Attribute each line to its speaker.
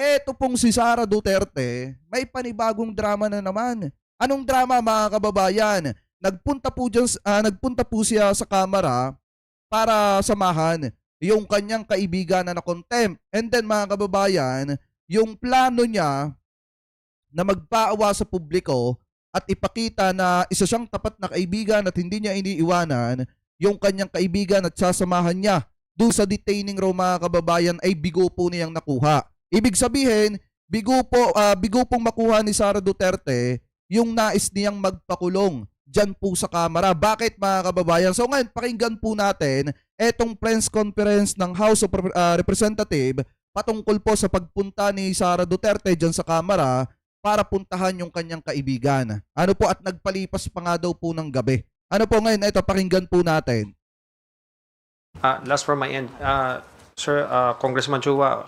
Speaker 1: Eto pong si Sara Duterte, may panibagong drama na naman. Anong drama mga kababayan? Nagpunta po siya sa kamera para samahan yung kanyang kaibigan na na-contempt. And then mga kababayan, yung plano niya na magpaawa sa publiko at ipakita na isa siyang tapat na kaibigan at hindi niya iniiwanan yung kanyang kaibigan at sasamahan niya doon sa detaining room mga kababayan ay bigo po niyang nakuha. Ibig sabihin, bigo pong makuha ni Sara Duterte yung nais niyang magpakulong dyan po sa kamera. Bakit mga kababayan? So ngayon, pakinggan po natin etong press conference ng House of Representative patungkol po sa pagpunta ni Sara Duterte dyan sa kamera para puntahan yung kanyang kaibigan. Ano po at nagpalipas pa nga daw po ng gabi. Ano po ngayon? Ito, pakinggan po natin.
Speaker 2: Last from my end, Sir, Congressman Chua,